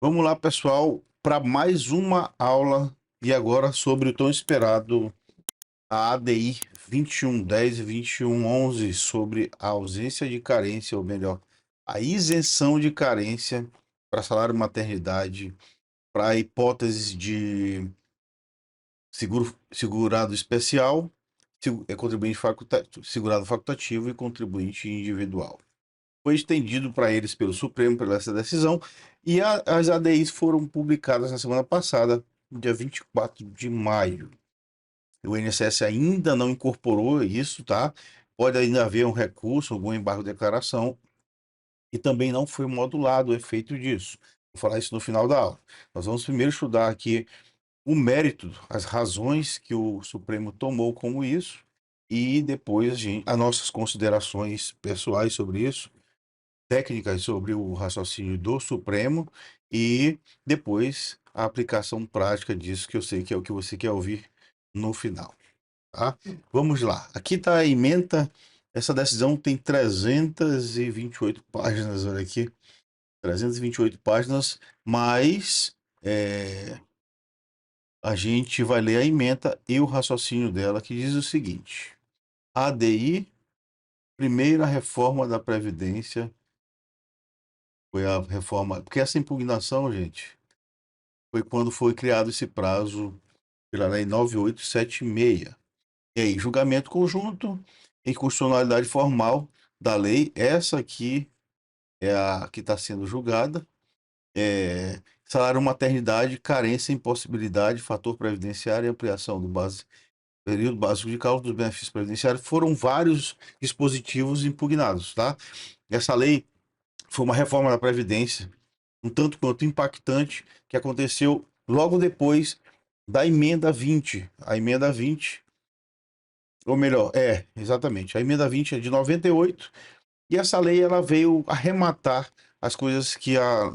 Vamos lá, pessoal, para mais uma aula e agora sobre o tão esperado a ADI 2110 e 2111 sobre a ausência de carência, ou melhor, a isenção de carência para salário maternidade, para hipóteses de segurado especial, contribuinte segurado facultativo e contribuinte individual. Foi estendido para eles pelo Supremo, pela essa decisão, e as ADIs foram publicadas na semana passada, dia 24 de maio. O INSS ainda não incorporou isso, tá? Pode ainda haver um recurso, algum embargo de declaração, e também não foi modulado o efeito disso. Vou falar isso no final da aula. Nós vamos primeiro estudar aqui o mérito, as razões que o Supremo tomou como isso, e depois as nossas considerações pessoais sobre isso, técnicas sobre o raciocínio do Supremo e depois a aplicação prática disso, que eu sei que é o que você quer ouvir no final, tá? Vamos lá. Aqui está a ementa. Essa decisão tem 328 páginas, olha aqui. 328 páginas, mas a gente vai ler a ementa e o raciocínio dela, que diz o seguinte: ADI, primeira reforma da Previdência. Foi a reforma, porque essa impugnação, gente, foi quando foi criado esse prazo pela Lei 9876. E aí, julgamento conjunto, inconstitucionalidade formal da lei, essa aqui é a que está sendo julgada, salário maternidade, carência, impossibilidade, fator previdenciário e ampliação do período básico de cálculo dos benefícios previdenciários, foram vários dispositivos impugnados, tá? Essa lei foi uma reforma da Previdência um tanto quanto impactante, que aconteceu logo depois da emenda 20. A emenda 20, ou melhor, exatamente, a emenda 20 é de 98, e essa lei ela veio arrematar as coisas que a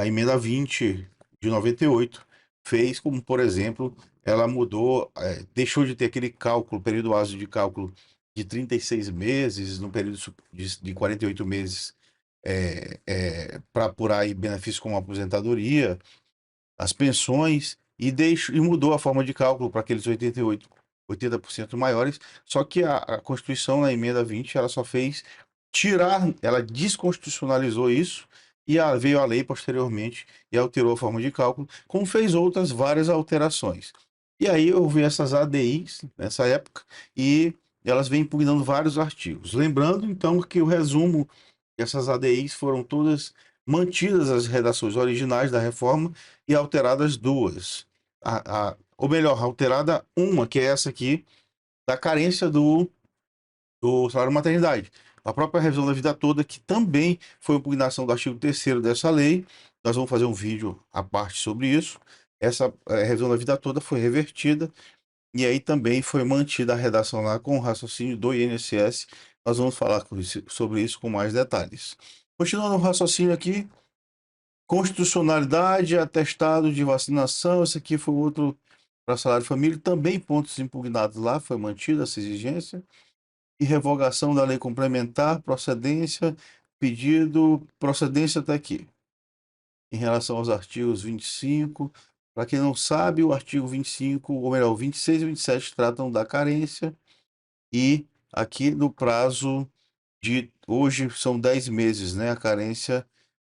emenda 20 de 98 fez, como por exemplo, ela mudou, deixou de ter aquele cálculo, período básico de cálculo de 36 meses, no período de 48 meses para apurar aí benefícios como aposentadoria, as pensões, e mudou a forma de cálculo para aqueles 80% maiores, só que a Constituição, na emenda 20, ela só fez ela desconstitucionalizou isso, e veio a lei posteriormente e alterou a forma de cálculo, como fez outras várias alterações. E aí houve essas ADIs nessa época, e elas vêm impugnando vários artigos. Lembrando, então, que o resumo essas ADIs foram todas mantidas as redações originais da reforma e alteradas duas. Ou melhor, alterada uma, que é essa aqui, da carência do salário maternidade. A própria revisão da vida toda, que também foi impugnação do artigo 3º dessa lei. Nós vamos fazer um vídeo à parte sobre isso. Essa revisão da vida toda foi revertida e aí também foi mantida a redação lá com o raciocínio do INSS. Nós vamos falar sobre isso com mais detalhes. Continuando o raciocínio aqui, constitucionalidade, atestado de vacinação, esse aqui foi outro para salário família, também pontos impugnados lá, foi mantida essa exigência, e revogação da lei complementar, procedência até aqui. Em relação aos artigos 25, para quem não sabe, o artigo 25, ou melhor, o 26 e 27 tratam da carência, e aqui no prazo de hoje são 10 meses, né, a carência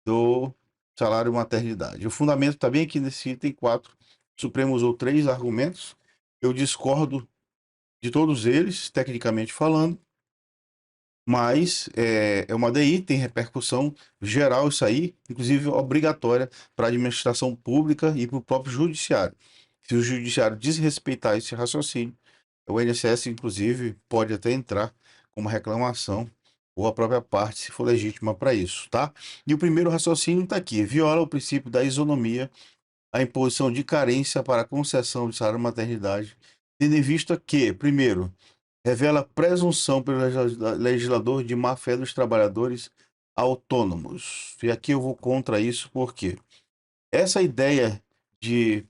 do salário maternidade. O fundamento está bem aqui nesse item 4. O Supremo usou 3 argumentos. Eu discordo de todos eles, tecnicamente falando, mas é uma DI, tem repercussão geral isso aí, inclusive obrigatória para a administração pública e para o próprio judiciário. Se o judiciário desrespeitar esse raciocínio, o INSS, inclusive, pode até entrar com uma reclamação, ou a própria parte, se for legítima para isso, tá? E o primeiro raciocínio está aqui: viola o princípio da isonomia, a imposição de carência para a concessão de salário maternidade, tendo em vista que, primeiro, revela presunção pelo legislador de má-fé dos trabalhadores autônomos. E aqui eu vou contra isso, porque essa ideia de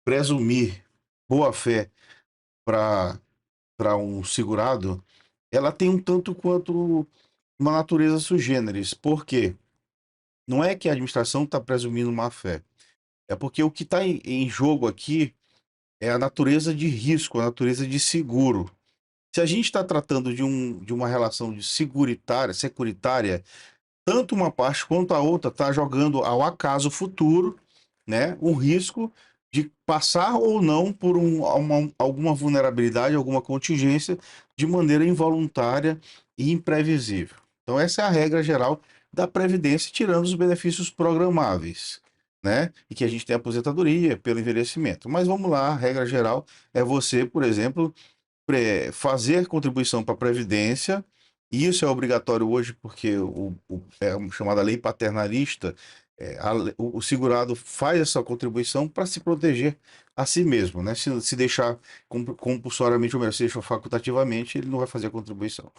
presumir boa-fé para um segurado, ela tem um tanto quanto uma natureza sui generis. Por quê? não é que a administração está presumindo má-fé, é porque o que está em jogo aqui é a natureza de risco, a natureza de seguro. Se a gente está tratando de uma relação de securitária, tanto uma parte quanto a outra está jogando ao acaso futuro, né, o risco de passar ou não por alguma vulnerabilidade, alguma contingência de maneira involuntária e imprevisível. Então, essa é a regra geral da Previdência, tirando os benefícios programáveis, né? E que a gente tem aposentadoria pelo envelhecimento. Mas vamos lá, a regra geral é você, por exemplo, fazer contribuição para a Previdência. E isso é obrigatório hoje porque é uma chamada lei paternalista. O segurado faz essa contribuição para se proteger a si mesmo, né? Se deixar compulsoriamente ou melhor, se deixar facultativamente, ele não vai fazer a contribuição.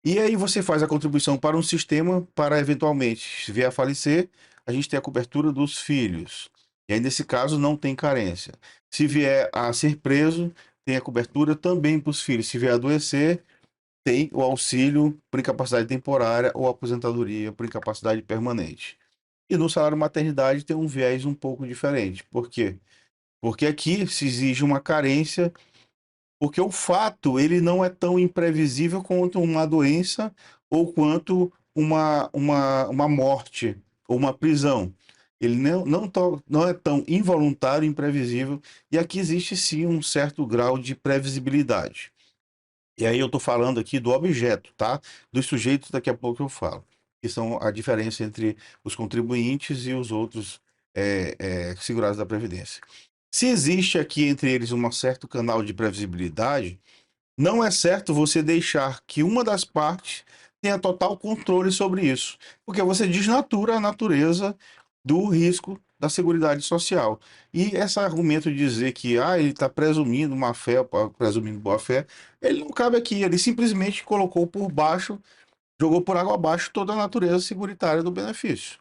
E aí você faz a contribuição para um sistema para eventualmente, se vier a falecer, a gente tem a cobertura dos filhos. E aí, nesse caso, não tem carência. Se vier a ser preso, tem a cobertura também para os filhos. Se vier a adoecer, tem o auxílio por incapacidade temporária ou aposentadoria por incapacidade permanente. E no salário maternidade tem um viés um pouco diferente. Por quê? Porque aqui se exige uma carência, porque o fato ele não é tão imprevisível quanto uma doença ou quanto uma morte ou uma prisão. Ele não é tão involuntário e imprevisível, e aqui existe sim um certo grau de previsibilidade. E aí eu estou falando aqui do objeto, tá? Dos sujeitos, daqui a pouco eu falo, que são a diferença entre os contribuintes e os outros segurados da Previdência. Se existe aqui entre eles um certo canal de previsibilidade, não é certo você deixar que uma das partes tenha total controle sobre isso, porque você desnatura a natureza do risco da Seguridade Social. E esse argumento de dizer que ele está presumindo má fé, presumindo boa fé, ele não cabe aqui. Ele simplesmente colocou por baixo, jogou por água abaixo toda a natureza seguritária do benefício.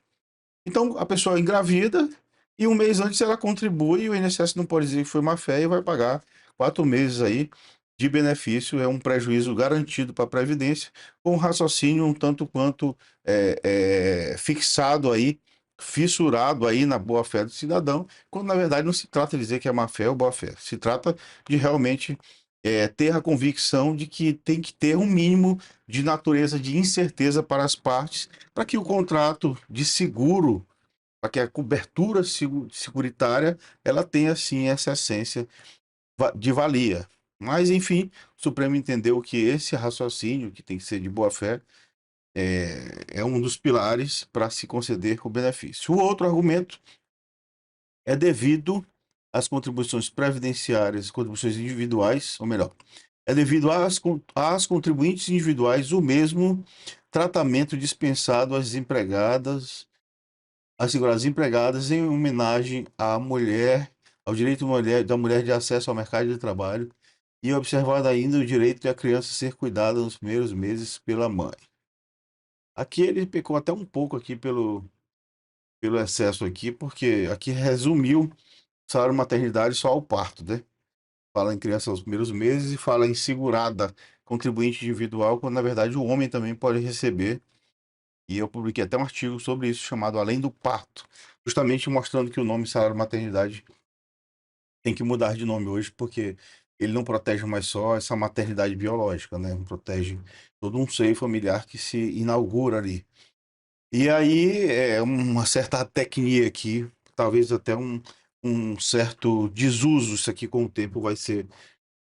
Então, a pessoa engravida e um mês antes ela contribui e o INSS não pode dizer que foi má fé e vai pagar 4 meses aí de benefício. É um prejuízo garantido para a Previdência, com um raciocínio um tanto quanto fixado aí, fissurado aí na boa-fé do cidadão, quando na verdade não se trata de dizer que é má-fé ou boa-fé. Se trata de realmente ter a convicção de que tem que ter um mínimo de natureza de incerteza para as partes, para que o contrato de seguro, para que a cobertura securitária, ela tenha, sim, essa essência de valia. Mas, enfim, o Supremo entendeu que esse raciocínio, que tem que ser de boa-fé, é um dos pilares para se conceder o benefício. O outro argumento é devido às contribuições previdenciárias, contribuições individuais, ou melhor, é devido às contribuintes individuais o mesmo tratamento dispensado às empregadas, às seguradas empregadas, em homenagem à mulher, ao direito da mulher de acesso ao mercado de trabalho, e observado ainda o direito de a criança ser cuidada nos primeiros meses pela mãe. Aqui ele pecou até um pouco aqui pelo excesso aqui, porque aqui resumiu salário maternidade só ao parto, né? Fala em criança nos primeiros meses e fala em segurada contribuinte individual, quando na verdade o homem também pode receber. E eu publiquei até um artigo sobre isso chamado Além do Parto, justamente mostrando que o nome salário maternidade tem que mudar de nome hoje, porque ele não protege mais só essa maternidade biológica, né? Protege todo um seio familiar que se inaugura ali. E aí é uma certa tecnia aqui, talvez até um certo desuso, isso aqui com o tempo vai ser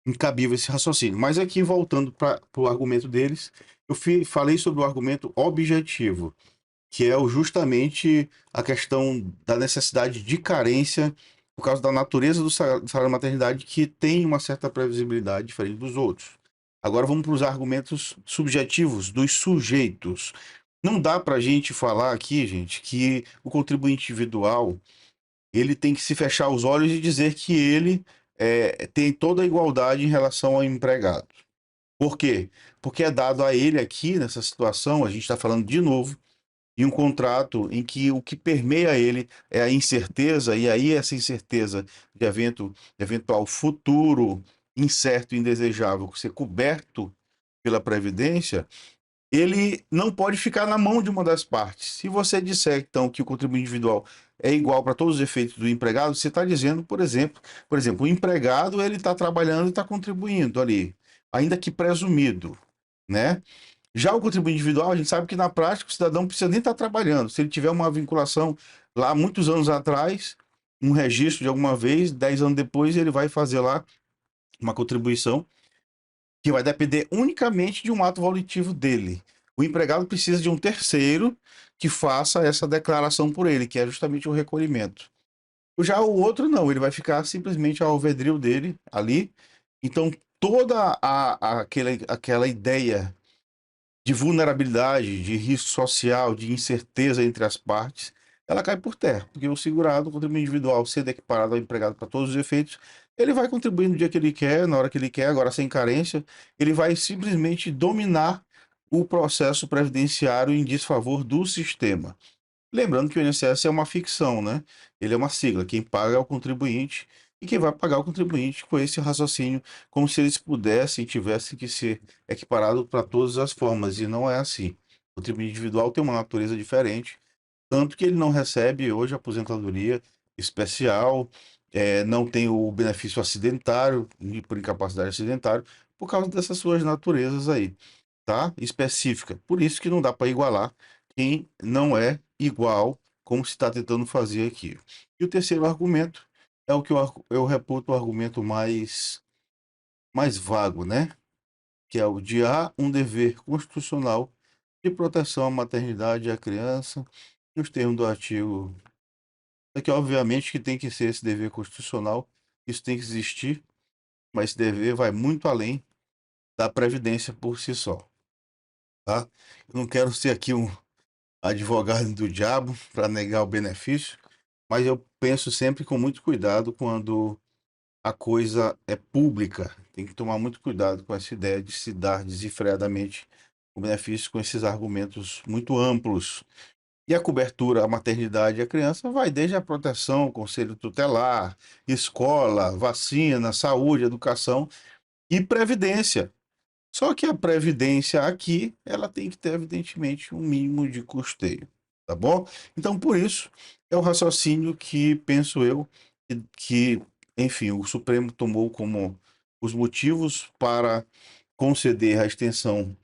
incabível esse raciocínio. Mas aqui, voltando para o argumento deles, eu falei sobre o argumento objetivo, que é justamente a questão da necessidade de carência por causa da natureza do salário maternidade, que tem uma certa previsibilidade diferente dos outros. Agora vamos para os argumentos subjetivos dos sujeitos. Não dá para a gente falar aqui, gente, que o contribuinte individual ele tem que se fechar os olhos e dizer que ele tem toda a igualdade em relação ao empregado. Por quê? Porque é dado a ele aqui, nessa situação, a gente está falando de novo, em um contrato em que o que permeia ele é a incerteza, e aí essa incerteza de eventual futuro incerto e indesejável ser coberto pela Previdência, ele não pode ficar na mão de uma das partes. Se você disser, então, que o contribuinte individual é igual para todos os efeitos do empregado, você está dizendo, por exemplo, o empregado ele está trabalhando e está contribuindo ali, ainda que presumido, né? Já o contribuinte individual, a gente sabe que na prática o cidadão não precisa nem estar trabalhando. Se ele tiver uma vinculação lá muitos anos atrás, um registro de alguma vez, 10 anos depois, ele vai fazer lá uma contribuição que vai depender unicamente de um ato volitivo dele. O empregado precisa de um terceiro que faça essa declaração por ele, que é justamente o recolhimento. Já o outro não, ele vai ficar simplesmente ao alvedrio dele ali. Então, toda aquela ideia de vulnerabilidade, de risco social, de incerteza entre as partes, ela cai por terra, porque o segurado, o contribuinte individual, sendo equiparado ao empregado para todos os efeitos, ele vai contribuir no dia que ele quer, na hora que ele quer, agora sem carência, ele vai simplesmente dominar o processo previdenciário em desfavor do sistema. Lembrando que o INSS é uma ficção, né? Ele é uma sigla. Quem paga é o contribuinte e quem vai pagar é o contribuinte com esse raciocínio, como se eles pudessem, tivessem que ser equiparados para todas as formas. E não é assim. O contribuinte individual tem uma natureza diferente, tanto que ele não recebe hoje aposentadoria especial, não tem o benefício acidentário, por incapacidade acidentária, por causa dessas suas naturezas aí, tá? Específica. Por isso que não dá para igualar quem não é igual, como se está tentando fazer aqui. E o terceiro argumento é o que eu reputo o argumento mais vago, né? Que é o de há um dever constitucional de proteção à maternidade e à criança, nos termos do artigo. É que, obviamente, que tem que ser esse dever constitucional, isso tem que existir, mas esse dever vai muito além da Previdência por si só, tá? Eu não quero ser aqui um advogado do diabo para negar o benefício, mas eu penso sempre com muito cuidado quando a coisa é pública. Tem que tomar muito cuidado com essa ideia de se dar desenfreadamente o benefício com esses argumentos muito amplos. E a cobertura à maternidade e à criança vai desde a proteção, conselho tutelar, escola, vacina, saúde, educação e previdência. Só que a previdência aqui, ela tem que ter, evidentemente, um mínimo de custeio, tá bom? Então, por isso, é o raciocínio que, penso eu, que, enfim, o Supremo tomou como os motivos para conceder a extensão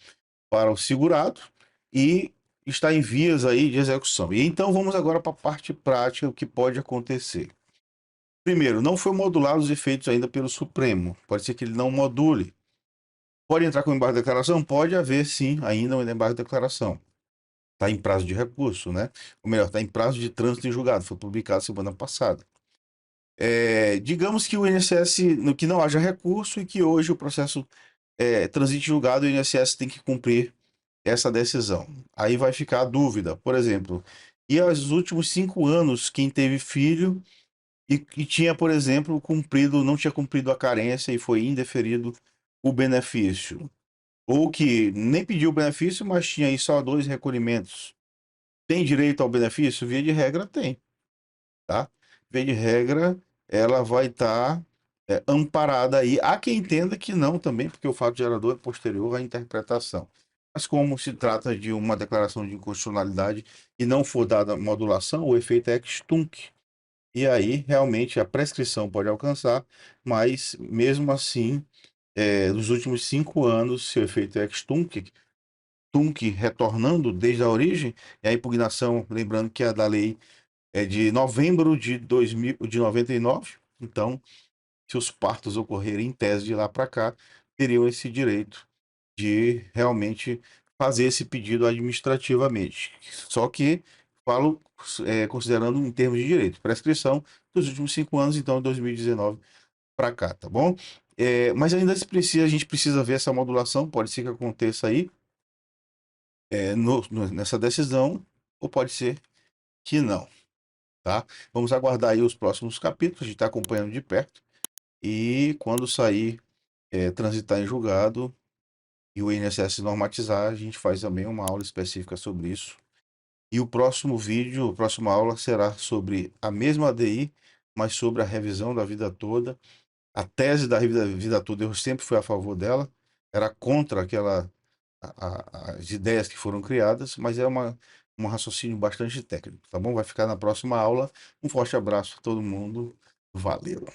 para o segurado e está em vias aí de execução. E então vamos agora para a parte prática, o que pode acontecer. Primeiro, não foi modulado os efeitos ainda pelo Supremo. Pode ser que ele não module. Pode entrar com embargo de declaração? Pode haver, sim, ainda um embargo de declaração. Está em prazo de recurso, né? Ou melhor, está em prazo de trânsito em julgado. Foi publicado semana passada. Digamos que o INSS, no que não haja recurso e que hoje o processo transite em julgado, o INSS tem que cumprir essa decisão. Aí vai ficar a dúvida, por exemplo, e aos últimos 5 anos, quem teve filho e tinha, por exemplo, não tinha cumprido a carência e foi indeferido o benefício. Ou que nem pediu o benefício, mas tinha aí só 2 recolhimentos. Tem direito ao benefício? Via de regra, tem, tá? Via de regra, ela vai estar amparada aí. Há quem entenda que não também, porque o fato gerador é posterior à interpretação. Mas como se trata de uma declaração de inconstitucionalidade e não for dada modulação, o efeito é ex tunc. E aí, realmente, a prescrição pode alcançar, mas mesmo assim, nos últimos 5 anos, se o efeito é ex tunc retornando desde a origem, e a impugnação, lembrando que a da lei é de novembro de 99, então, se os partos ocorrerem em tese de lá para cá, teriam esse direito de realmente fazer esse pedido administrativamente. Só que falo considerando em termos de direito, prescrição dos últimos 5 anos, então, de 2019 para cá, tá bom? Mas ainda a gente precisa ver essa modulação, pode ser que aconteça aí nessa decisão, ou pode ser que não, tá? Vamos aguardar aí os próximos capítulos, a gente está acompanhando de perto, e quando sair, transitar em julgado e o INSS normatizar, a gente faz também uma aula específica sobre isso. E o próximo vídeo, a próxima aula será sobre a mesma ADI, mas sobre a revisão da vida toda. A tese da vida toda, eu sempre fui a favor dela, era contra as ideias que foram criadas, mas é um raciocínio bastante técnico, tá bom? Vai ficar na próxima aula. Um forte abraço a todo mundo. Valeu!